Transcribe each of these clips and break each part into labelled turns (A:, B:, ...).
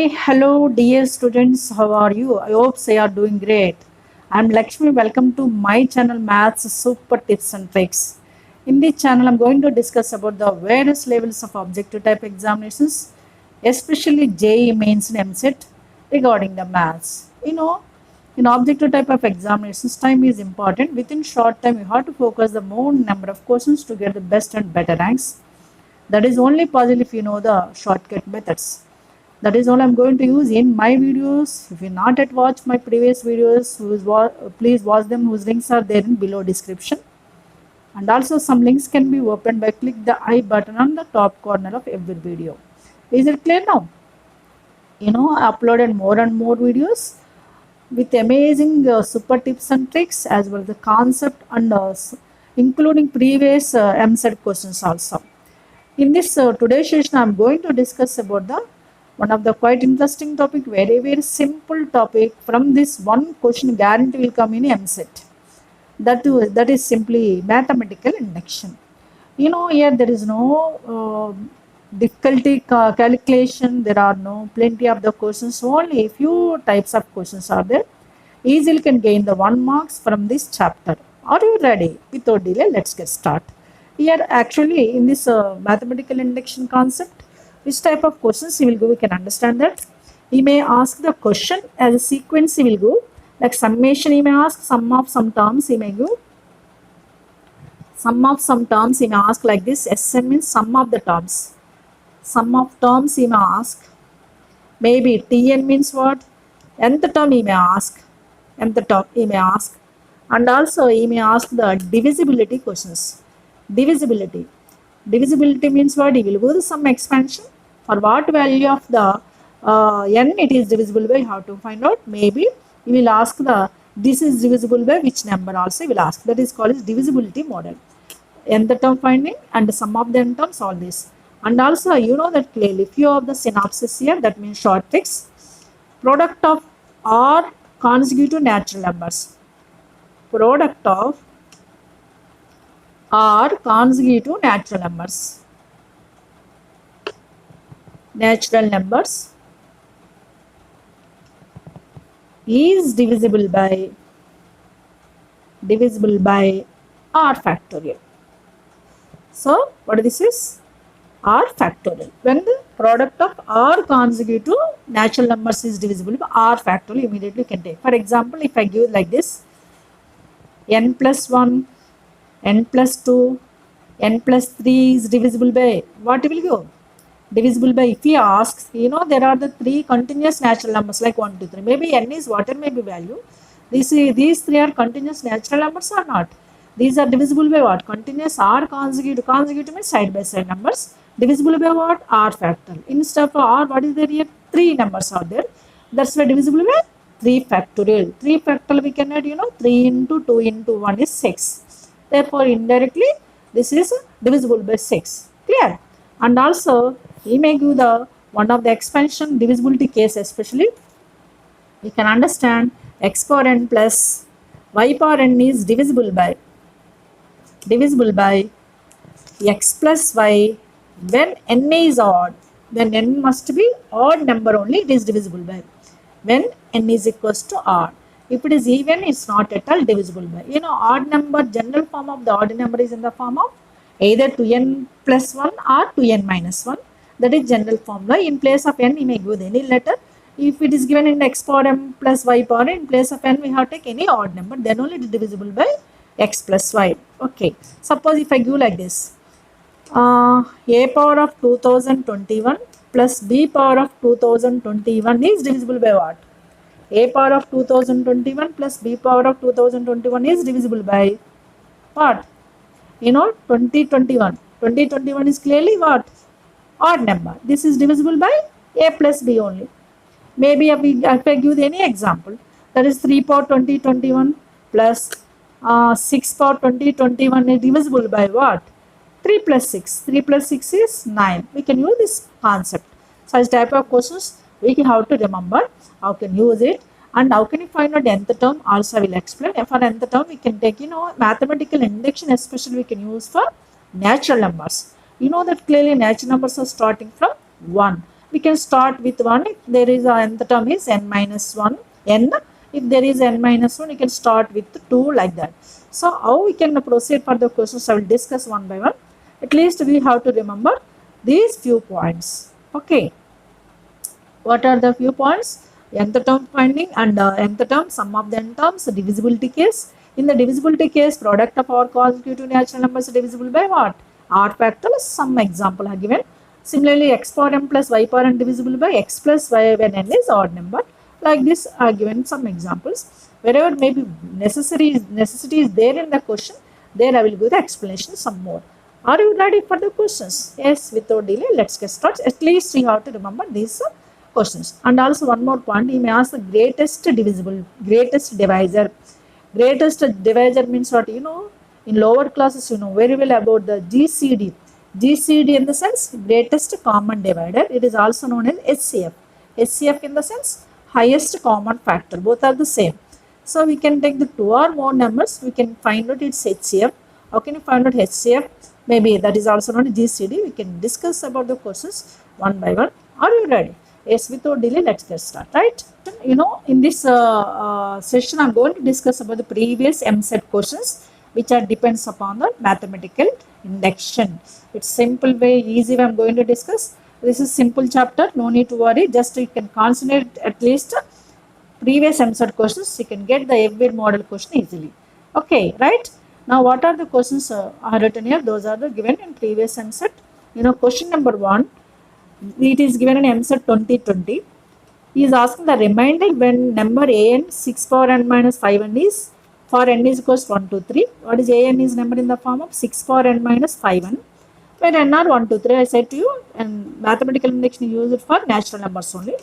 A: Hi, hello, dear students. How are you? I hope you are doing great. I'm Lakshmi. Welcome to my channel Maths Super Tips and Tricks. In this channel, I'm going to discuss about the various levels of objective type examinations, especially JEE Mains and MCET regarding the maths. In objective type of examinations, time is important. Within short time, you have to focus the more number of questions to get the best and better ranks. That is only possible if you know the shortcut methods. That is all I'm going to use in my videos. If you not yet watched my previous videos, please watch them, whose links are there in below description. And also some links can be opened by click the I button on the top corner of every video. Is it clear now? I uploaded more and more videos with amazing super tips and tricks as well as the concept and including previous MCET questions also. In this today's session, I'm going to discuss about the one of the quite interesting topic, very simple topic. From this one question guarantee will come in MCET. That is simply mathematical induction. Here there is no difficulty calculation. There are no plenty of the questions. Only few types of questions are there. Easily can gain the 1 marks from this chapter. Are you ready? Without delay, let's get started. Here actually in this mathematical induction concept, which type of questions he will go, we can understand that. He may ask the question as a sequence he will go, like summation he may ask, sum of some terms he may go. Sum of some terms he may ask like this, SM means sum of the terms. Sum of terms he may ask. Maybe TN means what? Nth term he may ask. Nth term he may ask. And also he may ask the divisibility questions. Divisibility means what? He will go to some expansion. For what value of the n it is divisible by, you have to find out. Maybe he will ask this is divisible by which number also he will ask. That is called as divisibility model. Nth term finding and the sum of the n terms, all this. And also you know that clearly, few of the synopsis here, that means short tricks. Product of R consecutive natural numbers. Product of are consecutive natural numbers. Natural numbers is divisible by R factorial. So what this is? R factorial. When the product of R consecutive natural numbers is divisible by R factorial, immediately you can take. For example, if I give like this, n plus 1, n plus 2, n plus 3 is divisible by what will go? Divisible by, if he asks, there are the 3 continuous natural numbers like 1, 2, 3. Maybe n is whatever may be value. These 3 are continuous natural numbers or not? These are divisible by what? Continuous R consecutive. Consecutive means side by side numbers. Divisible by what? R factorial. Instead of R, what is there here? 3 numbers are there. That's why divisible by 3 factorial. 3 factorial we can add, 3 into 2 into 1 is 6. Therefore, indirectly, this is divisible by 6. Clear? And also, he may give the one of the expansion divisibility case, especially. We can understand x power n plus y power n is divisible by x plus y when n is odd. Then n must be odd number only, it is divisible by. When n is equals to odd. If it is even, it's not at all divisible by. Odd number, general form of the odd number is in the form of either 2n plus 1 or 2n minus 1. That is general formula. In place of n, we may give any letter. If it is given in x power m plus y power n, in place of n, we have to take any odd number. Then only it is divisible by x plus y. Okay. Suppose if I give like this. A power of 2021 plus b power of 2021 is divisible by what? A power of 2021 plus b power of 2021 is divisible by what? 2021. 2021 is clearly what? Odd number. This is divisible by a plus b only. Maybe if I give any example, that is 3 power 2021 plus 6 power 2021 is divisible by what? 3 plus 6. 3 plus 6 is 9. We can use this concept. Such type of questions we have to remember how can use it. And how can you find out nth term? Also I will explain. For nth term, we can take, mathematical induction, especially we can use for natural numbers. You know that clearly natural numbers are starting from 1. we can start with 1 if there is a nth term is n minus 1 n. If there is n minus 1, you can start with 2 like that. So how we can proceed for the questions, I will discuss one by one. At least we have to remember these few points. Okay. What are the few points? Nth term finding and nth term, sum of the n terms, divisibility case. In the divisibility case, product of all consecutive natural numbers divisible by what? R factorial. Some example are given. Similarly, x power m plus y power n divisible by x plus y when n is odd number. Like this are given some examples. Wherever maybe necessity is there in the question, there I will give the explanation some more. Are you ready for the questions? Yes, without delay, let's get started. At least you have to remember these questions. And also one more point, he may ask the greatest divisible, greatest divisor. Greatest divisor means what? You know, in lower classes, you know very well about the GCD. GCD in the sense greatest common divider. It is also known as HCF. HCF in the sense highest common factor. Both are the same. So we can take the 2 or more numbers. We can find out its HCF. How can you find out HCF? Maybe that is also known as GCD. We can discuss about the questions one by one. Are you ready? Yes, without delay, let's get started. Right? You know, in this session, I'm going to discuss about the previous MSET questions, which are depends upon the mathematical induction. It's simple way, easy way I'm going to discuss. This is simple chapter. No need to worry. Just you can concentrate at least previous MSET questions. You can get the FBID model question easily. Okay, right? Now, what are the questions are written here? Those are the given in previous MSET. You know, question number 1. It is given in MSET 2020. He is asking the remainder when number an 6 power n minus 5n is for n is equals to 1, 2, 3. What is an is number in the form of 6 power n minus 5n. When n are 1, 2, 3, I said to you, and mathematical induction use it for natural numbers only,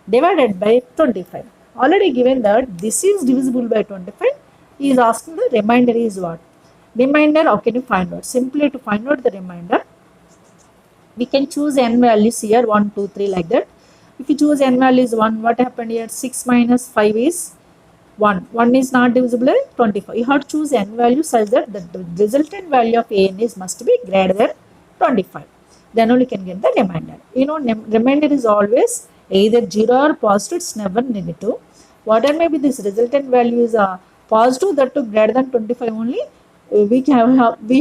A: divided by 25. Already given that this is divisible by 25, he is asking the remainder is what? Remainder, how can you find out? Simply to find out the remainder, we can choose n values here 1, 2, 3 like that. If you choose n value is 1, what happened here? 6 minus 5 is 1. 1 is not divisible by 25. You have to choose n value such that the resultant value of an is must be greater than 25. Then only can get the remainder. You know, remainder is always either 0 or positive, it's never negative. Whatever may be this resultant value is positive, that to greater than 25 only, we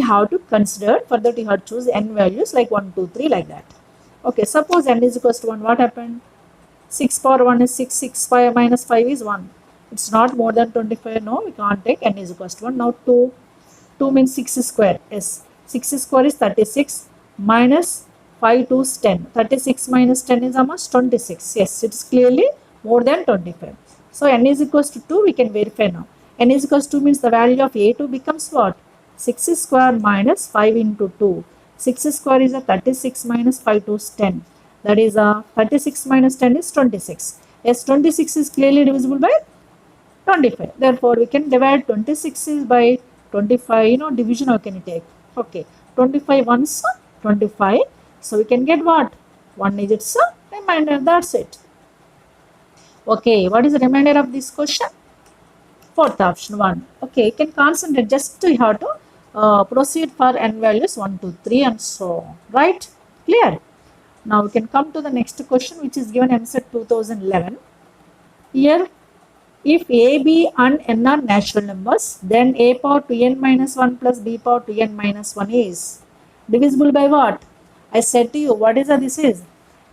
A: have to consider. For that you have to choose n values like 1, 2, 3 like that. Okay, suppose n is equals to 1, what happened? 6 power 1 is 6, 6 5 minus 5 is 1. It's not more than 25, no, we can't take n is equals to 1. Now 2 means 6 square, yes. 6 square is 36 minus 5 to 10. 36 minus 10 is how much? 26. Yes, it is clearly more than 25. So n is equals to 2, we can verify now. N is equals to 2 means the value of A2 becomes what? 6 square minus 5 into 2. 6 square is a 36 minus 5 to 10. That is 36 minus 10 is 26. Yes, 26 is clearly divisible by 25. Therefore, we can divide 26 is by 25. You know, division how can you take? Okay, 25 once 25. So we can get what? 1 is its remainder. That's it. Okay, what is the remainder of this question? Fourth option 1. Okay, you can concentrate just you have to proceed for n values 1, 2, 3 and so on. Right? Clear? Now we can come to the next question, which is given MSET 2011. Here, if a, b and n are natural numbers, then a power 2n minus 1 plus b power 2n minus 1 is divisible by what? I said to you, what is this is?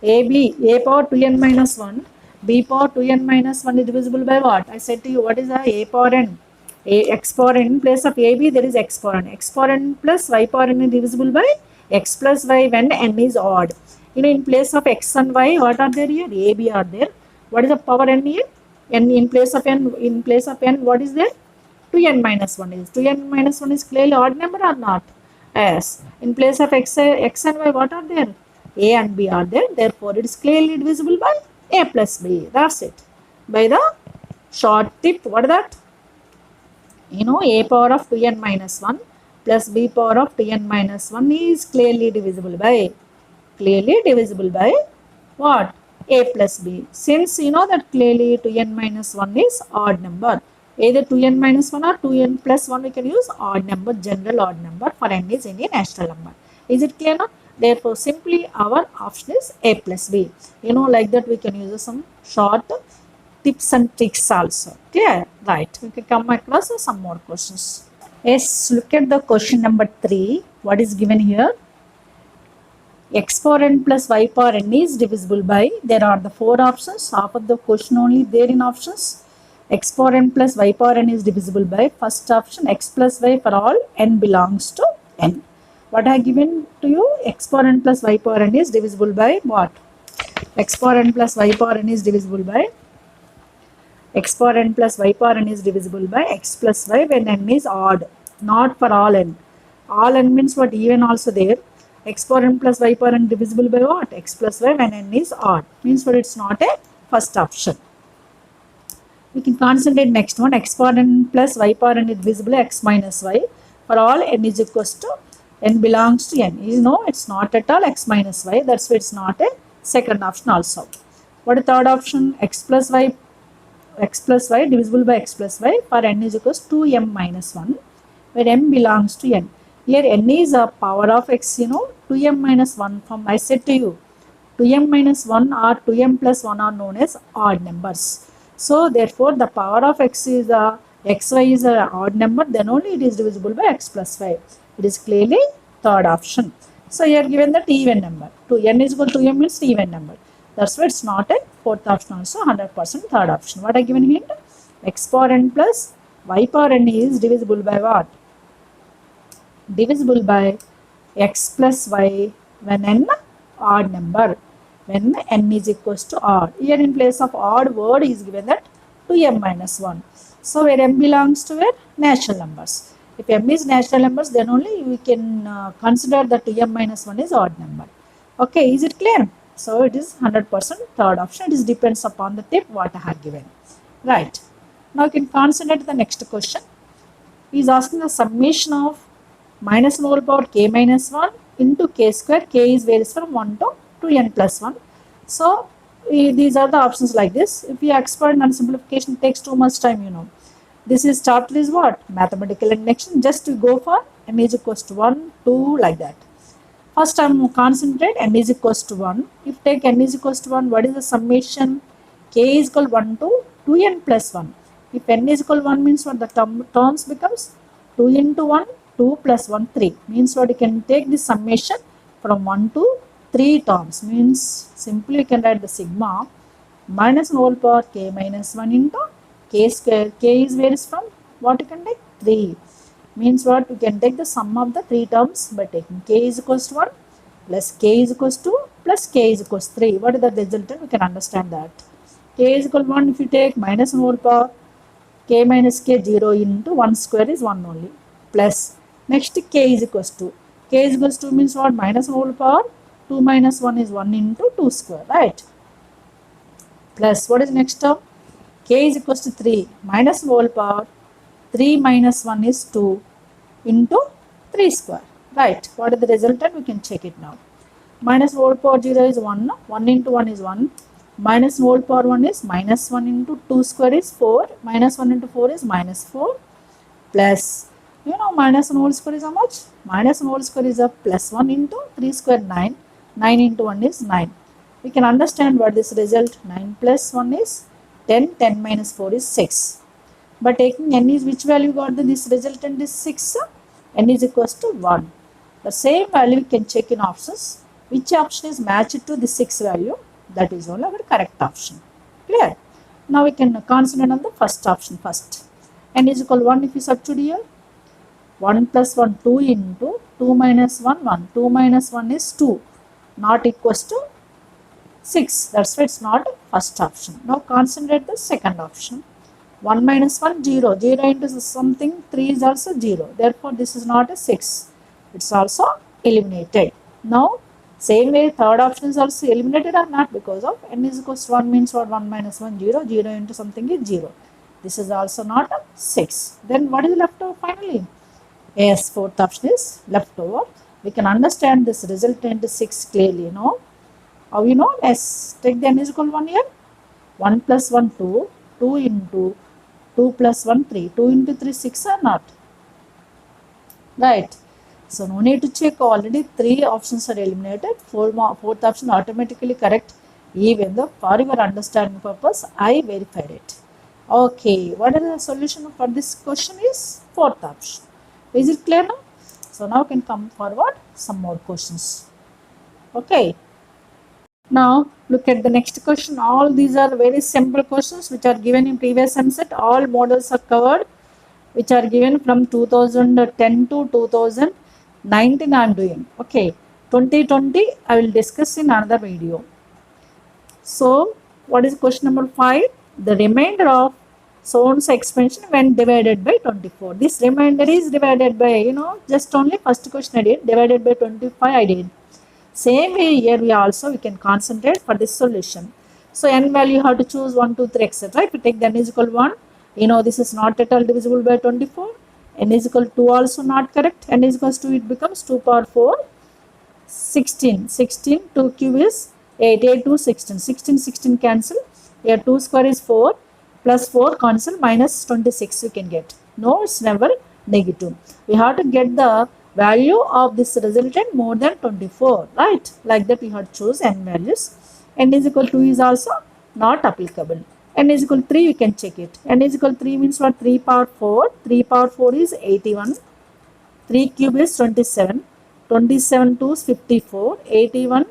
A: A power 2n minus 1, b power 2n minus 1 is divisible by what? I said to you, what is a power n? X power n, in place of ab there is x power n. X power n plus y power n is divisible by x plus y when n is odd. You know, in place of x and y, what are there here? A, b are there. What is the power n here? N in place of n, what is there? 2n minus 1 is. 2n minus 1 is clearly odd number or not? Yes. In place of x and y, what are there? A and b are there. Therefore, it is clearly divisible by a plus b. That's it. By the short tip, what is that? You know, a power of 2n minus 1 plus b power of 2n minus 1 is clearly divisible by what? A plus b. Since you know that clearly 2n minus 1 is odd number. Either 2n minus 1 or 2n plus 1 we can use odd number, general odd number for n is any natural number. Is it clear now? Therefore, simply our option is A plus B. You know, like that we can use some short tips and tricks also. Clear? Right. We can come across some more questions. Yes, look at the question number 3. What is given here? X power n plus y power n is divisible by, there are the 4 options, half of the question only there in options. X power n plus y power n is divisible by, first option, x plus y for all n belongs to n. What I have given to you? X power n plus y power n is divisible by what? X power n plus y power n is divisible by, x power n plus y power n is divisible by x plus y when n is odd, not for all n. All n means what? Even also there. X power n plus y power n divisible by what? X plus y when n is odd. Means what? It's not a first option. We can concentrate next one. X power n plus y power n is divisible by x minus y. For all n is equals to n belongs to n. You know, it's not at all x minus y. That's why it's not a second option also. What is third option? X plus y divisible by x plus y for n is equals to 2m minus 1, where m belongs to n. Here n is a power of x, you know, 2m minus 1 from, I said to you, 2m minus 1 or 2m plus 1 are known as odd numbers. So therefore the power of x is xy is an odd number, then only it is divisible by x plus y. It is clearly third option. So here given that even number, 2n is equal to m means even number. That's why it's not a fourth option also, 100% third option. What I given hint? X power n plus y power n is divisible by what? Divisible by x plus y when n odd number, when n is equals to odd. Here in place of odd word is given that 2m minus 1. So where m belongs to where? Natural numbers. If m is natural numbers, then only we can consider that 2m minus 1 is odd number. Okay, is it clear? So it is 100% third option. It is depends upon the tip what I have given. Right. Now you can concentrate the next question. He is asking the summation of minus n whole power k minus 1 into k square. K is varies from 1 to 2n plus 1. So these are the options like this. If you expert on simplification, it takes too much time, you know. This is chapter is what? Mathematical induction. Just to go for n is equals to 1, 2 like that. First time concentrate n is equals to 1. If take n is equals to 1, what is the summation? K is equal 1 to 2n plus 1. If n is equal 1 means what? The terms becomes 2 into 1, 2 plus 1, 3. Means what? You can take this summation from 1 to 3 terms. Means simply you can write the sigma minus n whole power k minus 1 into k square. K is varies from what you can take? 3. Means what? We can take the sum of the 3 terms by taking k is equals to 1 plus k is equals to 2 plus k is equals to 3. What is the resultant? We can understand that. K is equal to 1 if you take minus n whole power k minus k 0 into 1 square is 1 only, plus next k is equals to, k is equals to means what? Minus n whole power 2 minus 1 is 1 into 2 square, right? Plus what is next term? K is equals to 3 minus n whole power 3 minus 1 is 2 into 3 square, right? What is the resultant? We can check it now. Minus whole power 0 is 1, 1 into 1 is 1, minus whole power 1 is minus 1 into 2 square is 4, minus 1 into 4 is minus 4, plus, you know, minus 1 whole square is how much? Minus 1 whole square is a plus 1 into 3 square 9, 9 into 1 is 9. We can understand what this result, 9 plus 1 is 10, 10 minus 4 is 6. But taking n is which value got this resultant is 6, n is equals to 1. The same value you can check in options. Which option is matched to the 6 value? That is only our correct option. Clear? Now we can concentrate on the first option first. N is equal to 1 if you substitute here. 1 plus 1, 2 into 2 minus 1, 1. 2 minus 1 is 2. Not equals to 6. That's why it's not first option. Now concentrate the second option. 1 minus 1, 0. 0 into something, 3 is also 0. Therefore, this is not a 6. It's also eliminated. Now, same way, third option is also eliminated or not because of n is equals to 1 means what? 1 minus 1, 0. 0 into something is 0. This is also not a 6. Then what is left over finally? Yes, fourth option is left over. We can understand this resultant 6 clearly, you know. How you know? Yes, take the n is equal to 1 here. 1 plus 1, 2. 2 into 2 plus 1, 3. 2 into 3, 6 or not? Right. So no need to check, already 3 options are eliminated, fourth option automatically correct, even though for your understanding purpose I verified it. Okay, what is the solution for this question is fourth option. Is it clear now? So now can come forward some more questions. Okay. Now look at the next question. All these are very simple questions which are given in previous MSET. All models are covered which are given from 2010 to 2019 I am doing. Okay. 2020 I will discuss in another video. So what is question number 5? The remainder of so-and-so expansion when divided by 24. This remainder is divided by, just only first question I did, divided by 25 I did. Same way here we can concentrate for this solution. So n value you have to choose 1, 2, 3, etc. If you take the n is equal 1, this is not at all divisible by 24. N is equal 2 also not correct. N is equal to 2, it becomes 2 power 4, 16. 16, 2 cube is 8, 8 to 16. 16, 16 cancel. Here 2 square is 4, plus 4 cancel, minus 26 you can get. No, it's never negative. We have to get the value of this resultant more than 24, right? Like that we have to choose n values. N is equal 2 is also not applicable. N is equal 3 you can check it. N is equal 3 means what? 3 power 4. 3 power 4 is 81. 3 cube is 27. 27 to 54. 81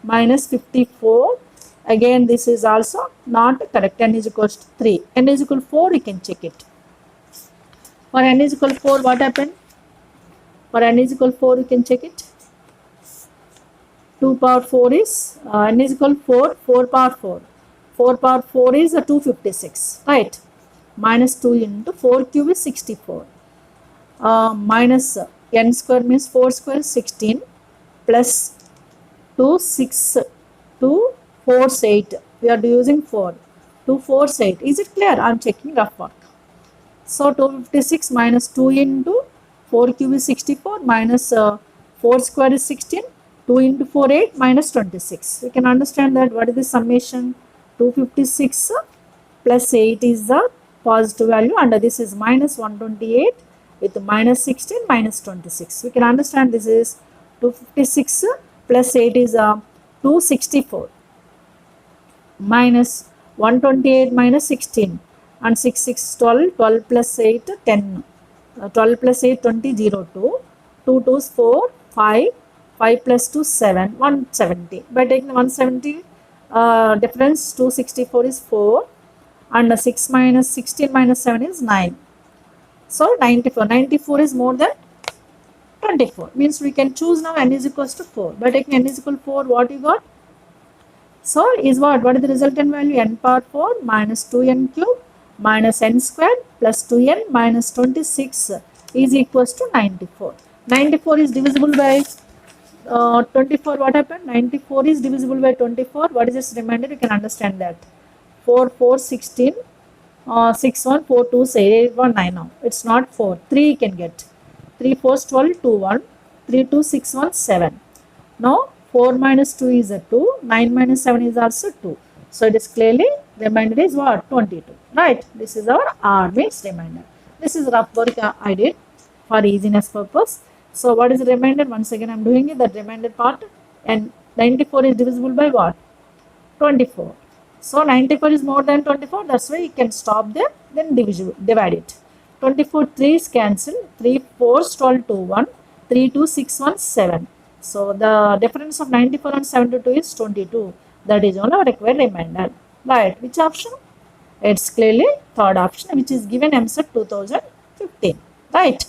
A: minus 54. Again this is also not correct. N is equal to 3. N is equal 4 you can check it. For n is equal 4 what happened? For n is equal 4 you can check it. 2 power 4 is n is equal 4. 4 power 4. 4 power 4 is 256, right? Minus 2 into 4 cube is 64. Minus n square means 4 square is 16 plus 2 6 2 4 8. We are using 4. 2 4 8. Is it clear? I am checking rough work. So 256 minus 2 into 4 cube is 64 minus 4 square is 16. 2 into 4 8 minus 26. We can understand that what is the summation? 256 plus 8 is the positive value and this is minus 128 with minus 16 minus 26. We can understand this is 256 plus 8 is 264 minus 128 minus 16 and 6 6 12, 12 plus 8 10, 12 plus 8 20 0 2, 2 2 4 5, 5 plus 2 7, 170. By taking 170 difference 264 is 4 and 6 minus 16 minus 7 is 9. So 94. 94 is more than 24. Means we can choose now n is equals to 4. By taking n is equal to 4 what you got? So is what? What is the resultant value? N power 4 minus 2n cube minus n square plus 2n minus 26 is equals to 94. 94 is divisible by 24. What happened? 94 is divisible by 24. What is this remainder? You can understand that. 4 4 16 6 1 4 2 8 1 9 now. It's not 4. 3 you can get. 3 4 12 2 1 3 2 6 1 7. Now 4 minus 2 is a 2. 9 minus 7 is also 2. So it is clearly remainder is what? 22. Right. This is our R means remainder. This is rough work I did for easiness purpose. So what is the remainder? Once again I am doing it, the remainder part, and 94 is divisible by what? 24. So 94 is more than 24, that's why you can stop there, then divide it. 24 3 is cancelled, 3 4 12 2 1, 3 2 6 1 7. So the difference of 94 and 72 is 22. That is only our required remainder. Right, which option? It's clearly third option which is given MSET 2015. Right.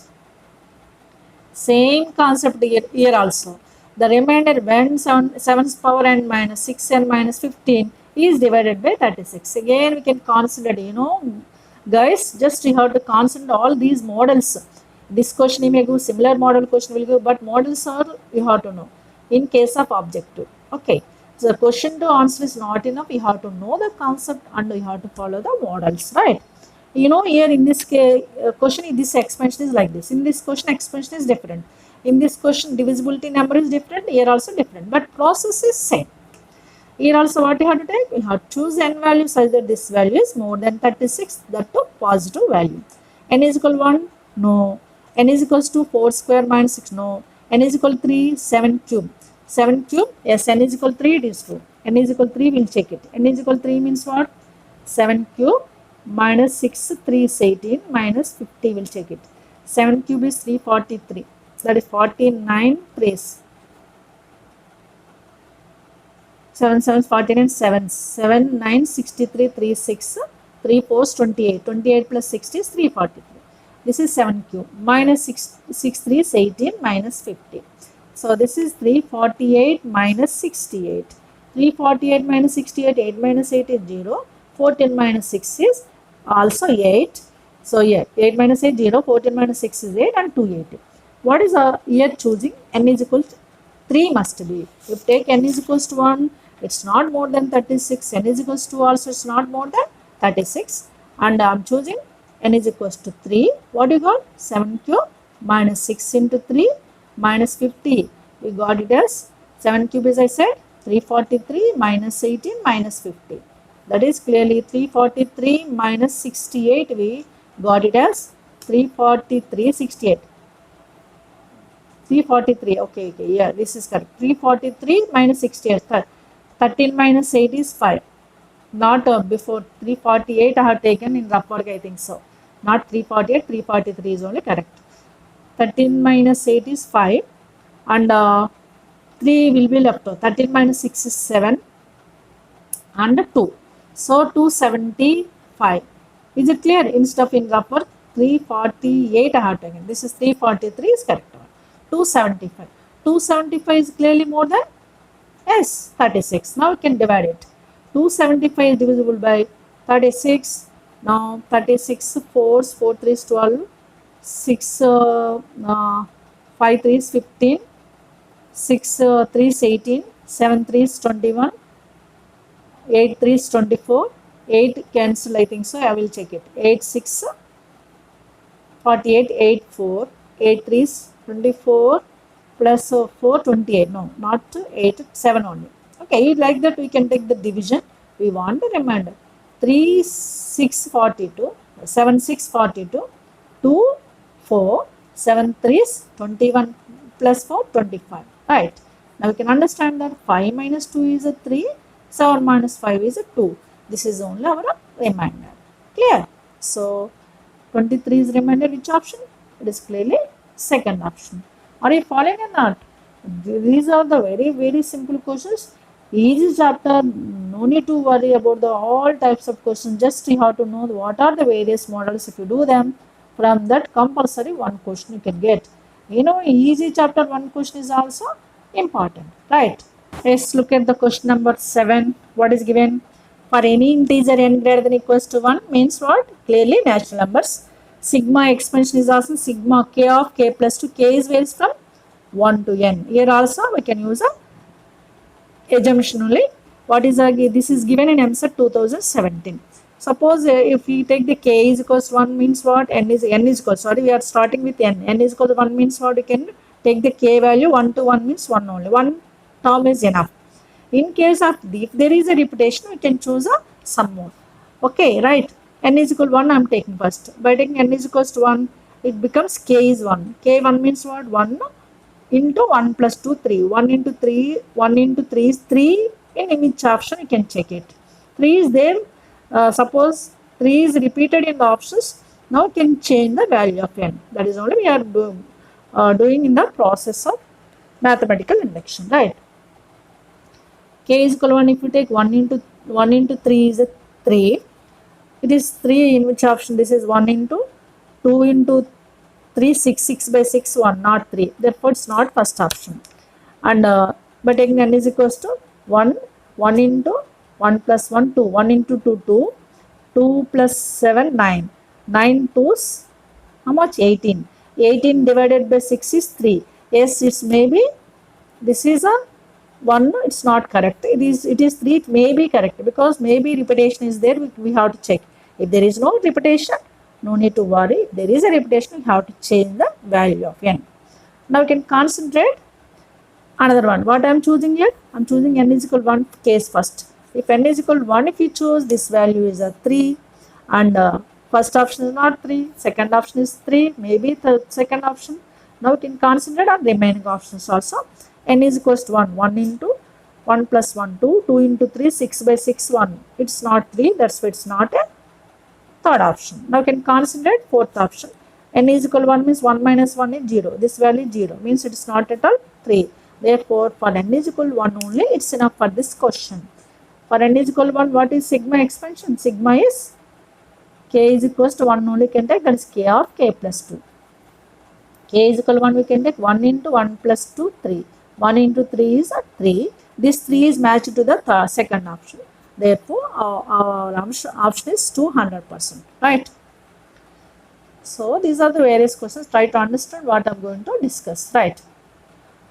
A: Same concept here also. The remainder when 7's power n minus 6n minus 15 is divided by 36. Again we can consider, guys, just you have to consider all these models. This question you may give, similar model question will give, but models are you have to know in case of objective. Okay. So the question to answer is not enough. You have to know the concept and you have to follow the models, right? Here in this question, this expansion is like this. In this question, expansion is different. In this question, divisibility number is different. Here also different, but process is same. Here also what you have to take? You have to choose n value such that this value is more than 36. That to positive value. N is equal 1? No. n is equals to 4 square minus 6, no. N is equal to 3, 7 cube. 7 cube, yes, n is equal to 3, it is true. N is equal to 3, we'll check it. N is equal to 3 means what? 7 cube minus 6, 3 is 18, minus 50, we'll check it. 7 cube is 343, that is 49 3s. 7 7 49 7 7 9 63 3 6 3 4 28 28 plus 60 is 343. This is 7 cube minus 6 3 is 18 minus 50. So this is 348 minus 68. 348 minus 68, 8 minus 8 is 0. 14 minus 6 is also 8. So yeah, 8 minus 8 0, 14 minus 6 is 8 and 280. What is our here choosing? N is equal to 3 must be. If take n is equals to 1, it's not more than 36. N is equals to also it's not more than 36. And I'm choosing n is equals to 3. What you got? 7 cube minus 6 into 3 minus 50. We got it as 7 cube as I said 343 minus 18 minus 50. That is clearly 343 minus 68. We got it as 343 68. 343. Okay, yeah, this is correct. 343 minus 68. 13 minus 8 is 5. Not before 348 I have taken in rough work, I think so. Not 348, 343 is only correct. 13 minus 8 is 5 and 3 will be left. 13 minus 6 is 7 and 2. So 275. Is it clear? Instead of in rough work 348 I have taken. This is 343 is correct one. 275. 275 is clearly more than? Yes, 36. Now we can divide it. 275 is divisible by 36. Now 36 4s, 4 3 is 12, 6 5 3 is 15, 6 3 is 18, 7 3 is 21, 8 3 is 24, 8 cancel I think so, I will check it. 8 6 48, 8 4, 8 3 is 24 plus 4 28, no, not 8, 7 only. Okay, like that we can take the division. We want the remainder. 3 6 42, 7 6 42, 2 4, 7 3 is 21 plus 4 25. Right. Now we can understand that 5 minus 2 is a 3, 7 minus 5 is a 2. This is only our remainder. Clear? So 23 is remainder. Which option? It is clearly second option. Are you following or not? These are the very simple questions. Easy chapter, no need to worry about the all types of questions. Just you have to know what are the various models. If you do them, from that compulsory one question you can get. You know, easy chapter one question is also important, right? Let's look at the question number 7. What is given? For any integer n greater than equals to 1 means what? Clearly natural numbers. Sigma expansion is also sigma k of k plus 2. K is varies from 1 to n. Here also we can use a assumption only. What is this is given in EAMCET 2017. Suppose if we take the k is equals to 1 means what? N is equal. Sorry, we are starting with n. N is equal to 1 means what? We can take the k value 1 to 1 means 1 only. 1 term is enough. In case of if there is a repetition, we can choose a some more. Okay, right? N is equal to 1 I am taking first. By taking n is equals to 1, it becomes k is 1. K 1 means what? 1 into 1 plus 2, 3. 1 into 3, 1 into 3 is 3. In which option you can check it. 3 is there. Suppose 3 is repeated in the options. Now you can change the value of n. That is only we are doing in the process of mathematical induction, right? K is equal to 1. If you take 1 into 3 is a 3. It is 3 in which option? This is 1 into 2 into 3, 6, 6 by 6, 1, not 3. Therefore, it's not first option. And by taking n is equals to 1, 1 into 1 plus 1, 2, 1 into 2, 2, 2 plus 7, 9. 9 2's, how much? 18. 18 divided by 6 is 3. Yes, it's maybe, this is a 1, it's not correct. It is 3, it may be correct because maybe repetition is there, we have to check. If there is no repetition, no need to worry. If there is a repetition, you have to change the value of n. Now you can concentrate. Another one. What I am choosing here? I am choosing n is equal to 1 case first. If n is equal to 1, if you choose this value is a 3 and First option is not 3, second option is 3, maybe the second option. Now we can concentrate on remaining options also. N is equals to 1, 1 into 1 plus 1, 2, 2 into 3, 6 by 6, 1. It's not 3, that's why it's not a third option. Now we can concentrate fourth option. N is equal to 1 means 1 minus 1 is 0. This value is 0, means it is not at all 3. Therefore, for N is equal to 1 only, it's enough for this question. For N is equal to 1, what is sigma expansion? Sigma is K is equals to 1 only can take, that is K of K plus 2. K is equal to 1, we can take 1 into 1 plus 2, 3. 1 into 3 is 3. This 3 is matched to the second option. Therefore, our option is 200%. Right? So, these are the various questions. Try to understand what I am going to discuss. Right?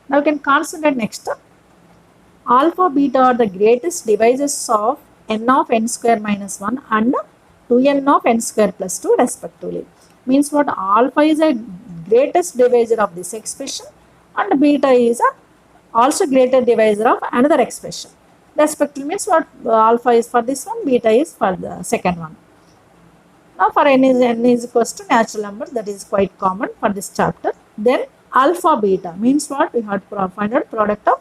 A: Now, we can concentrate next. Alpha, beta are the greatest divisors of n of n square minus 1 and 2n of n square plus 2 respectively. Means what? Alpha is a greatest divisor of this expression and beta is a also greater divisor of another expression. Respectively means what? Alpha is for this one, beta is for the second one. Now for n is equals to natural number, that is quite common for this chapter. Then alpha beta means what? We have to find out product of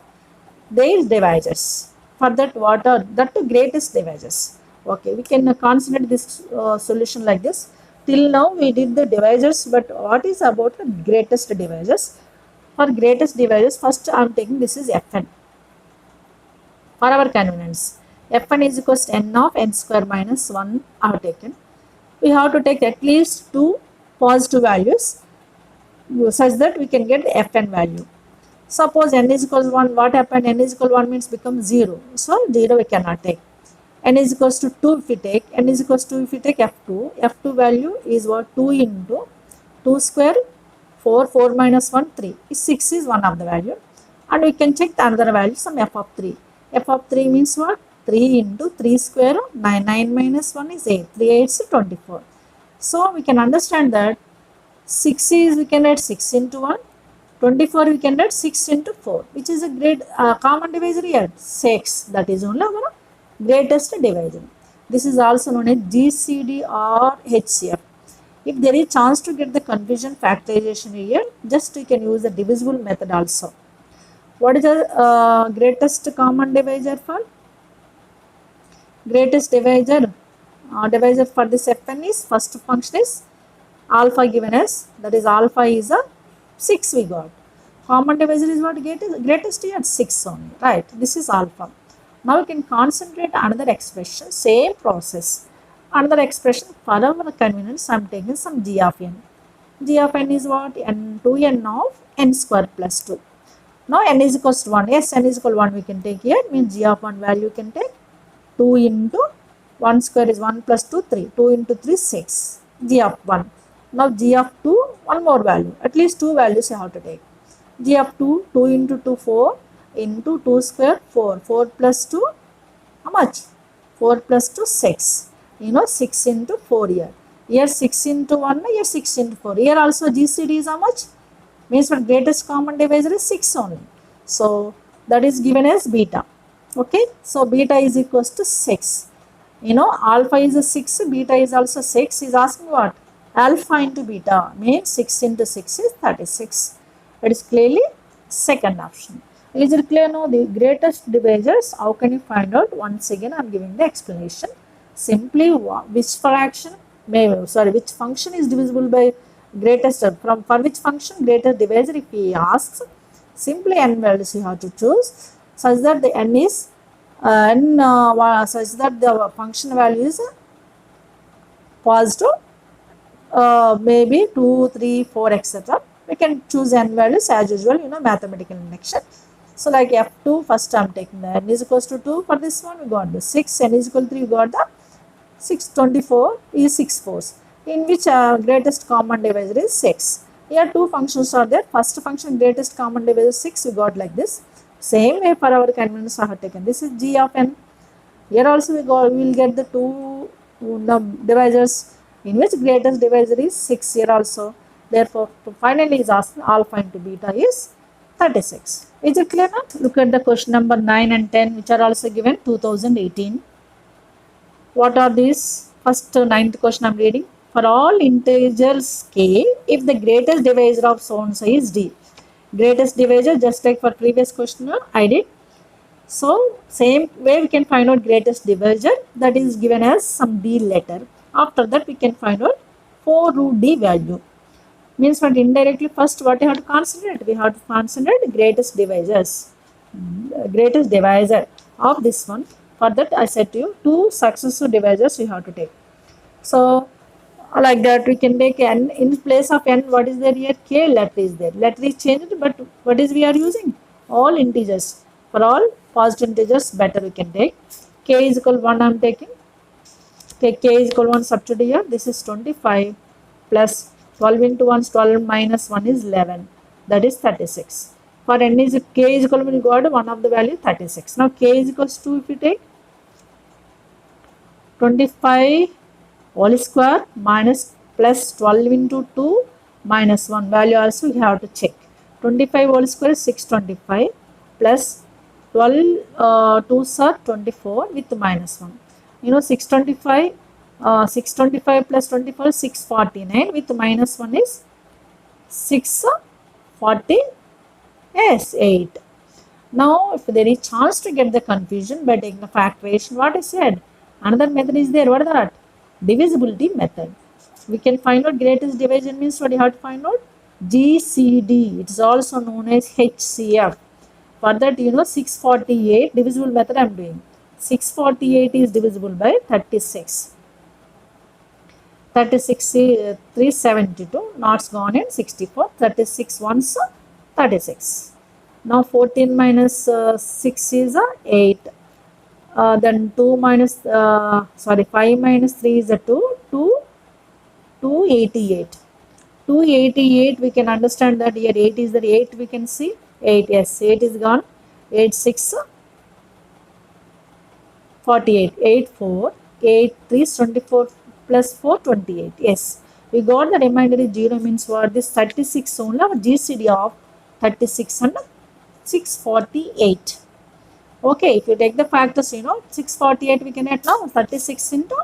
A: their divisors. For that, what are that two greatest divisors? Okay, we can consider this solution like this. Till now we did the divisors, but what is about the greatest divisors? For greatest divisors, first I am taking this is Fn. For our convenience, Fn is equals to n of n square minus 1 I have taken. We have to take at least two positive values such that we can get the Fn value. Suppose n is equals to 1, what happened? N is equal to 1 means become 0. So 0 we cannot take. N is equals to 2 if we take, n is equals to if we take F2 value is what? 2 into 2 square, 4, 4 minus 1, 3. 6 is one of the value. And we can check the other value, some F of 3. F of 3 means what? 3 into 3 square, 9, 9 minus 1 is 8, 3 8 is 24. So we can understand that 6 is, we can write 6 into 1, 24 we can write 6 into 4, which is a great common divisor here, 6. That is only our greatest divisor. This is also known as GCD or HCF. If there is chance to get the confusion factorization here, just you can use the divisible method also. What is the greatest common divisor for? Greatest divisor for this Fn is, first function is alpha given as, that is alpha is a 6 we got. Common divisor is what? Greatest here 6 only, right? This is alpha. Now we can concentrate another expression, same process. Another expression for our convenience, I am taking some g of n. G of n is what? N 2n of n square plus 2. Now n is equals to 1. Yes, n is equal to 1 we can take here. Means g of 1 value can take 2 into 1 square is 1 plus 2, 3. 2 into 3, 6. G of 1. Now g of 2, one more value. At least two values you have to take. G of 2, 2 into 2, 4. Into 2 square, 4. 4 plus 2, how much? 4 plus 2, 6. 6 into 4 here. Here 6 into 1, here 6 into 4. Here also GCD is how much? Means what? Greatest common divisor is 6 only. So that is given as beta. Okay. So beta is equals to 6. Alpha is a 6, beta is also 6. Is asking what? Alpha into beta means 6 into 6 is 36. It is clearly second option. Is it clear now? The greatest divisors, how can you find out? Once again I am giving the explanation. Simply which function is divisible by greatest, for which function greatest divisor if he asks, simply n values you have to choose such that the n is such that the function value is positive, maybe 2, 3, 4 etc. We can choose n values as usual, mathematical induction. So like F2, first I am taking the n is equals to 2 for this one, we got the 6, n is equal to 3, we got the 6, 24 is 6 fours, in which greatest common divisor is 6. Here two functions are there. First function greatest common divisor 6, we got like this. Same way for our convenience I have taken. This is g of n. Here also we will get the two divisors in which greatest divisor is 6 here also. Therefore, finally is asked alpha into beta is 36. Is it clear now? Look at the question number 9 and 10 which are also given 2018. What are these? First ninth question I am reading. for all integers k, if the greatest divisor of so and so is d. Greatest divisor, just like for previous question I did. So same way we can find out greatest divisor, that is given as some d letter. After that we can find out 4 root d value. Means what, indirectly first what you have to concentrate? We have to concentrate greatest divisors. Greatest divisor of this one. For that I said to you, 2 successive divisors you have to take. So like that we can take n in place of n. What is there here? K letter is there. Letter is changed, but what is we are using? All integers. For all positive integers better we can take. K is equal 1 I am taking. Take k is equal 1, substitute here. This is 25 plus 12 into 1 is 12 minus 1 is 11. That is 36. For n is k is equal to, we got one of the value 36. Now k is equals to, if you take 25 whole square minus plus 12 into 2 minus 1 value also we have to check. 25 whole square is 625 plus 12 2s are 24 with minus 1. You know 625 plus 24 is 649 with minus 1 is 640. Yes, 8. Now if there is chance to get the confusion by taking the factorization, what I said, another method is there. What is that? Divisibility method. We can find out greatest divisor means what you have to find out? GCD. It is also known as HCF. For that, you know 648 divisible method I am doing. 648 is divisible by 36. 36 is 372. Knots gone in 64. 36 ones 36. Now 14 minus 6 is 8. Then 5 minus 3 is a 288. 288 we can understand that here 8 is the 8 we can see. 8, yes, 8 is gone. 8, 6, 48. 8, 4, 8, 3 is 24 plus 4, 28. Yes, we got the remainder is 0 means what? This 36 only our GCD of 36 and 648. Okay, if you take the factors, you know 648 we can get now 36 into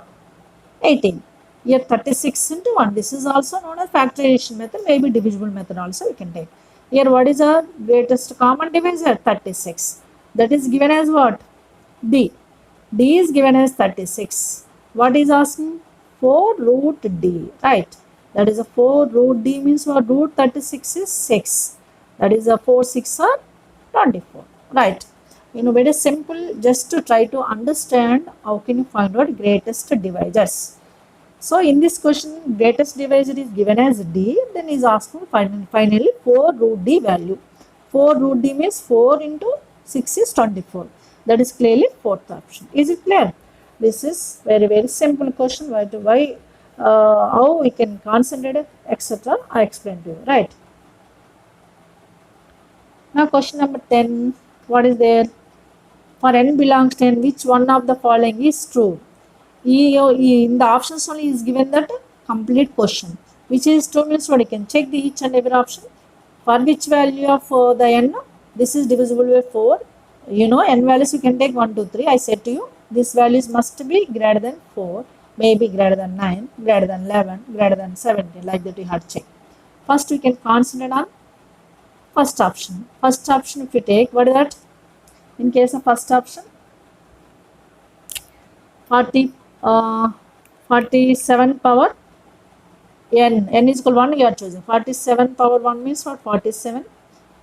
A: 18. Here 36 into 1. This is also known as factorization method, maybe divisible method also we can take. Here what is our greatest common divisor? 36. That is given as what? D. D is given as 36. What is asking? 4 root D. Right. That is a 4 root D means what? Root 36 is 6. That is a 4 6 are 24. Right. You know, very simple, just to try to understand how can you find out greatest divisors. So in this question, greatest divisor is given as D, then is asking finally 4 root D value. 4 root D means 4 into 6 is 24. That is clearly fourth option. Is it clear? This is very simple question. How we can concentrate, etc. I explained to you, right? Now question number 10. What is there? For n belongs to n, which one of the following is true? In the options only is given that complete question. Which is true means what? You can check the each and every option. For which value of the n? This is divisible by 4. You know n values you can take 1, 2, 3. I said to you, these values must be greater than 4, maybe greater than 9, greater than 11, greater than 17. Like that you have to check. First we can concentrate on first option. First option if you take, what is that? In case of first option, 47 power n is equal to 1 you are choosing. 47 power 1 means what? 47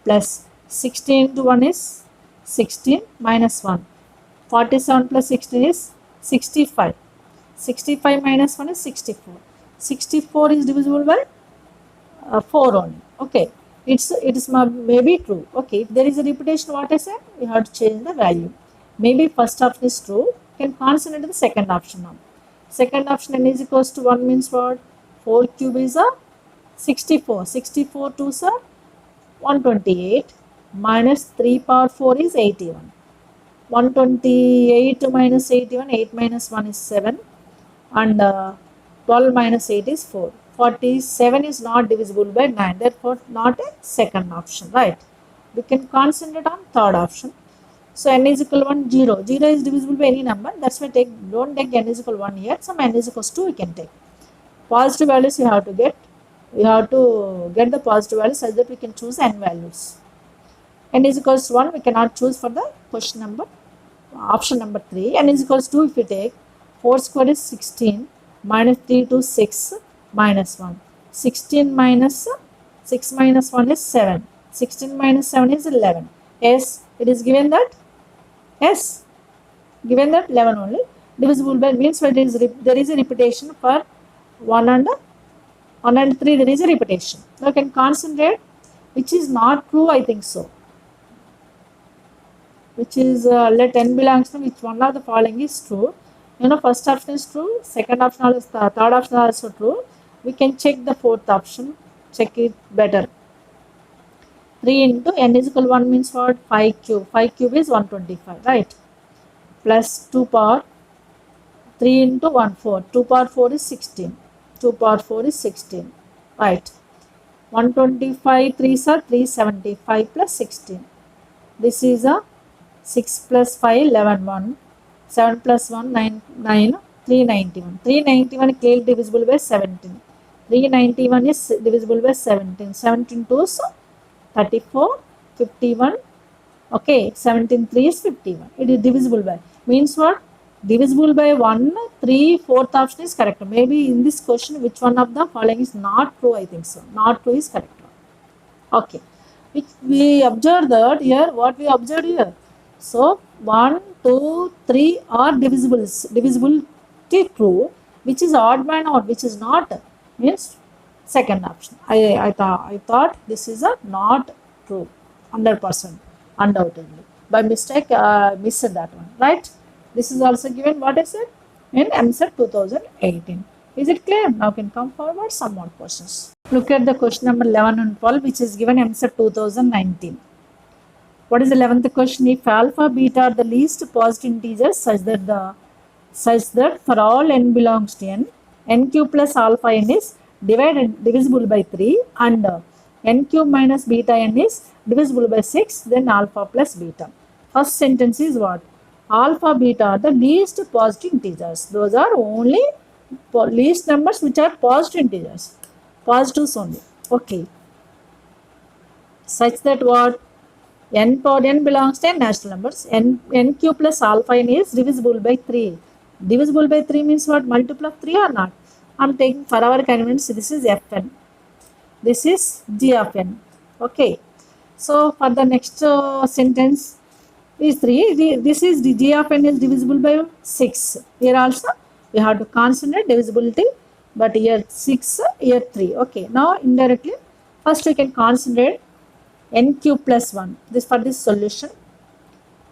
A: plus 16 into 1 is 16 minus 1. 47 plus 16 is 65. 65 minus 1 is 64. 64 is divisible by 4 only. Okay. It is maybe true. Okay, if there is a repetition, what I said, we have to change the value. Maybe first option is true. You can concentrate the second option now. Second option n is equals to 1 means what? 4 cube is a 64. 64 2s are 128 minus 3 power 4 is 81. 128 minus 81, 8 minus 1 is 7 and 12 minus 8 is 4. 47 is not divisible by 9, therefore not a second option, right? We can concentrate on third option. So n is equal to 1, 0. 0 is divisible by any number, that's why don't take n is equal to 1 here. Some n is equal to 2 we can take. Positive values you have to get. We have to get the positive values such that we can choose n values. N is equals to 1, we cannot choose for the question number, option number 3. N is equals to, if we take 4 square is 16, minus 3 to 6, minus 1. 16 minus 6 minus 1 is 7. 16 minus 7 is 11. Yes, it is given that. Yes, given that 11 only. Divisible by means there is a repetition for 1 and 3, there is a repetition. Now you can concentrate which is not true, I think so. Which is let n belongs to which one of the following is true. First option is true, second option is third option is also true. We can check the fourth option, check it better. 3 into n is equal to 1 means what? 5 cube. 5 cube is 125, right? Plus 2 power 3 into 1, 4. 2 power 4 is 16. 2 power 4 is 16. Right. 125 3s are 375 plus 16. This is a 6 plus 5, 11, 1. 7 plus 1, 9, 391. 391 clearly divisible by 17. 391 is divisible by 17. 17 2s 34, 51. Okay, 17 3 is 51. It is divisible by. Means what? Divisible by 1, 3, 4th option is correct. Maybe in this question, which one of the following is not true, I think so. Not true is correct. Okay. We observe that here, what we observed here. So, 1, 2, 3 are divisibles. Divisibility true, which is odd by odd, which is not, means second option. I thought this is a not true, 100%, undoubtedly. By mistake, missed that one, right? This is also given, what is it? In EAMCET 2018. Is it clear? Now can come forward some more questions. Look at the question number 11 and 12, which is given EAMCET 2019. What is the 11th question? If alpha, beta are the least positive integers such that for all n belongs to n cube plus alpha n is divisible by 3 and n cube minus beta n is divisible by 6, then alpha plus beta. First sentence is what? Alpha, beta are the least positive integers. Those are only least numbers which are positive integers. Positives only. Okay. Such that what? N power n belongs to n natural numbers. N cube plus alpha n is divisible by 3. Divisible by 3 means what? Multiple of 3 or not? I am taking for our convenience, this is Fn. This is G of n. Okay. So, for the next sentence is 3. This is the G of n is divisible by 6. Here also we have to consider divisibility, but here 6, here 3. Okay. Now, indirectly, first we can consider n cube plus 1. This for this solution.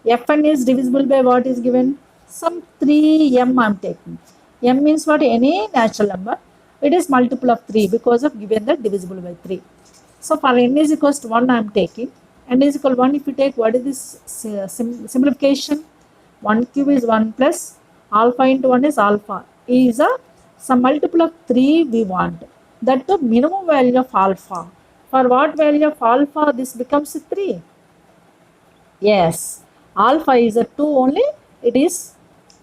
A: Fn is divisible by what is given? Some 3m I am taking. M means what? Any natural number. It is multiple of 3 because of given that divisible by 3. So for n is equals to 1 I am taking. N is equal to 1 if you take, what is this simplification? 1 cube is 1 plus alpha into 1 is alpha. Is some multiple of 3 we want. That the minimum value of alpha. For what value of alpha this becomes 3? Yes. Alpha is a 2 only. It is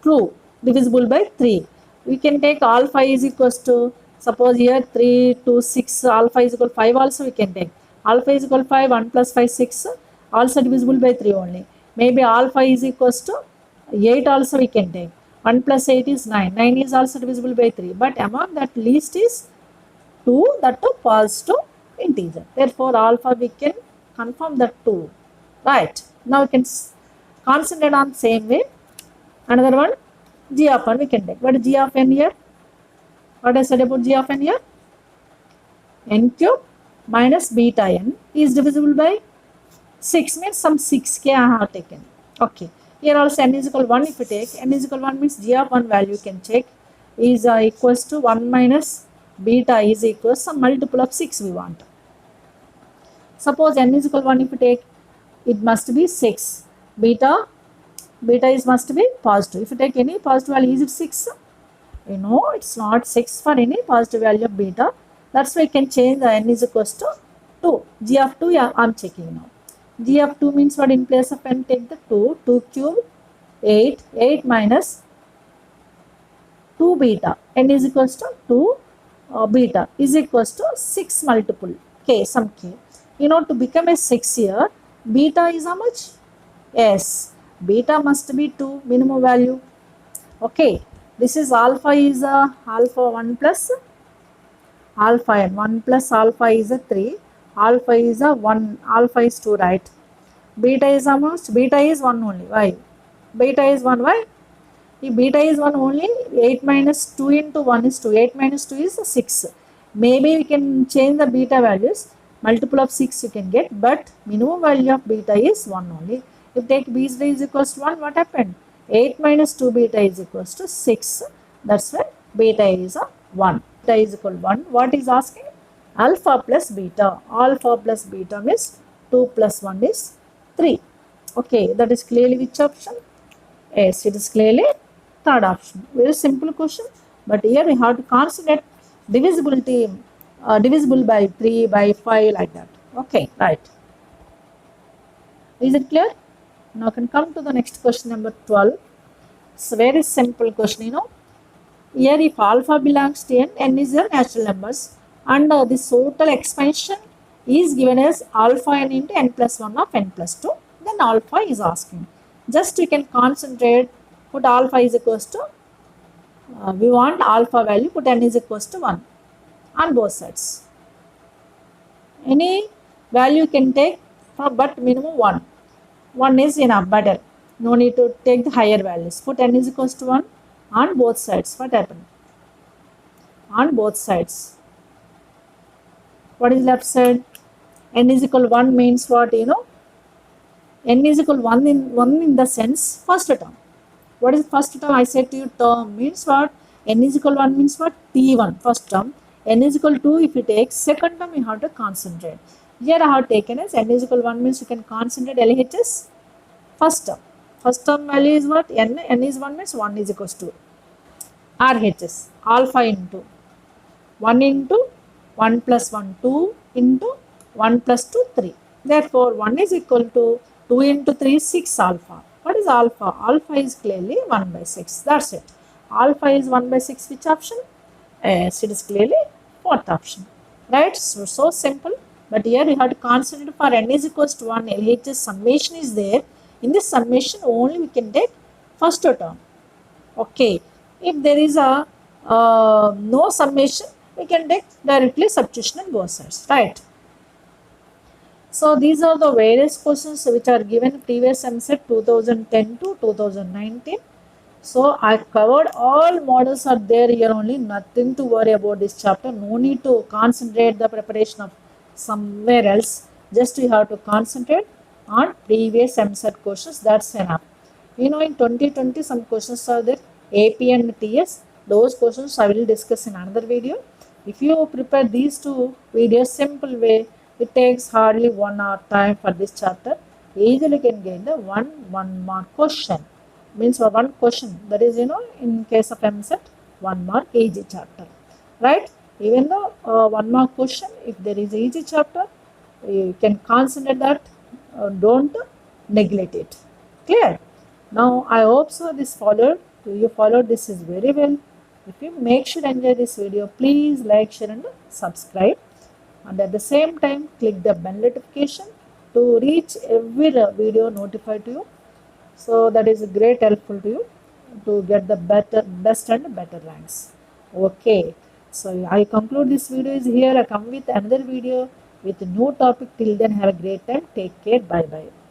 A: true. Divisible by 3. We can take alpha is equals to, suppose here 3 to 6, alpha is equal to 5 also we can take. Alpha is equal to 5, 1 plus 5, 6, also divisible by 3 only. Maybe alpha is equals to 8 also we can take. 1 plus 8 is 9. 9 is also divisible by 3. But among that least is 2, that to positive integer. Therefore, alpha we can confirm that 2. Right. Now we can concentrate on same way. Another one, G of n we can take. What is G of n here? What I said about G of n here? N cube minus beta n is divisible by 6 means some 6k I have taken. Okay. Here also n is equal to 1 if you take. N is equal to 1 means G of 1 value you can check is equals to 1 minus beta is equals some multiple of 6 we want. Suppose n is equal to 1 if you take, it must be 6. Beta is must be positive. If you take any positive value, is it 6? You know, it's not 6 for any positive value of beta. That's why I can change the n is equals to 2. G of 2, yeah, I'm checking now. G of 2 means what? In place of n, take the 2. 2 cube, 8. 8 minus 2 beta. N is equals to 2. beta is equals to 6 multiple k, some k. You know, to become a 6 here, beta is how much? Yes, beta must be 2 minimum value. Okay, this is alpha is alpha 1 plus alpha, and 1 plus alpha is a 3, alpha is a 1, alpha is 2, right? Beta is how much? Beta is 1 only. Why? Beta is 1. Why? If beta is 1 only, 8 minus 2 into 1 is 2. 8 minus 2 is 6. Maybe we can change the beta values. Multiple of 6 you can get, but minimum value of beta is 1 only. If take beta is equals to 1, what happened? 8 minus 2 beta is equals to 6. That's why beta is a 1. Beta is equal to 1. What is asking? Alpha plus beta. Alpha plus beta means 2 plus 1 is 3. Okay, that is clearly which option? Yes, it is clearly third option. Very simple question, but here we have to consider divisibility, divisible by 3, by 5, like that. Okay, right. Is it clear? Now can come to the next question, number 12. It's a very simple question, you know. Here if alpha belongs to n is the natural numbers, and the total expansion is given as alpha n into n plus 1 of n plus 2, then alpha is asking. Just we can concentrate, put alpha is equals to, we want alpha value, put n is equals to 1 on both sides. Any value can take, but minimum 1. 1 is enough, better. No need to take the higher values. Put n is equals to 1 on both sides. What happened? On both sides. What is left side? N is equal to 1 means what, you know? N is equal to 1 in the sense first term. What is first term? I said to you, term means what? N is equal to 1 means what? T1, first term. N is equal to 2 if you take second term, you have to concentrate. Here I have taken as n is equal to 1 means you can concentrate LHS first term. First term value is what? N is 1 means 1 is equals to RHS, alpha into 1 into 1 plus 1, 2 into 1 plus 2, 3. Therefore, 1 is equal to 2 into 3 is 6 alpha. What is alpha? Alpha is clearly 1 by 6. That's it. Alpha is 1 by 6. Which option? Yes, it is clearly fourth option. Right? So simple. But here we have to concentrate for n is equals to 1. LHS summation is there. In this summation only we can take first term. Okay. If there is a no summation, we can take directly substitution on both sides. Right? So these are the various questions which are given previous MSET 2010 to 2019. So I covered all models are there here only, nothing to worry about this chapter. No need to concentrate the preparation of somewhere else. Just you have to concentrate on previous MSET questions. That's enough. You know, in 2020 some questions are there, AP and TS. Those questions I will discuss in another video. If you prepare these two videos simple way, it takes hardly 1 hour time for this chapter. Easily can get the one mark question. Means for one question, that is, you know, in case of MSET, 1 mark easy chapter. Right? Even though 1 mark question, if there is easy chapter, you can consider that. Don't neglect it. Clear? Now I hope so this followed. You followed this is very well. If you make sure enjoy this video, please like, share and subscribe. And at the same time, click the bell notification to reach every video notified to you. So that is great helpful to you to get the best and better ranks. Okay. So I conclude this video is here. I come with another video with a new topic. Till then, have a great time. Take care. Bye bye.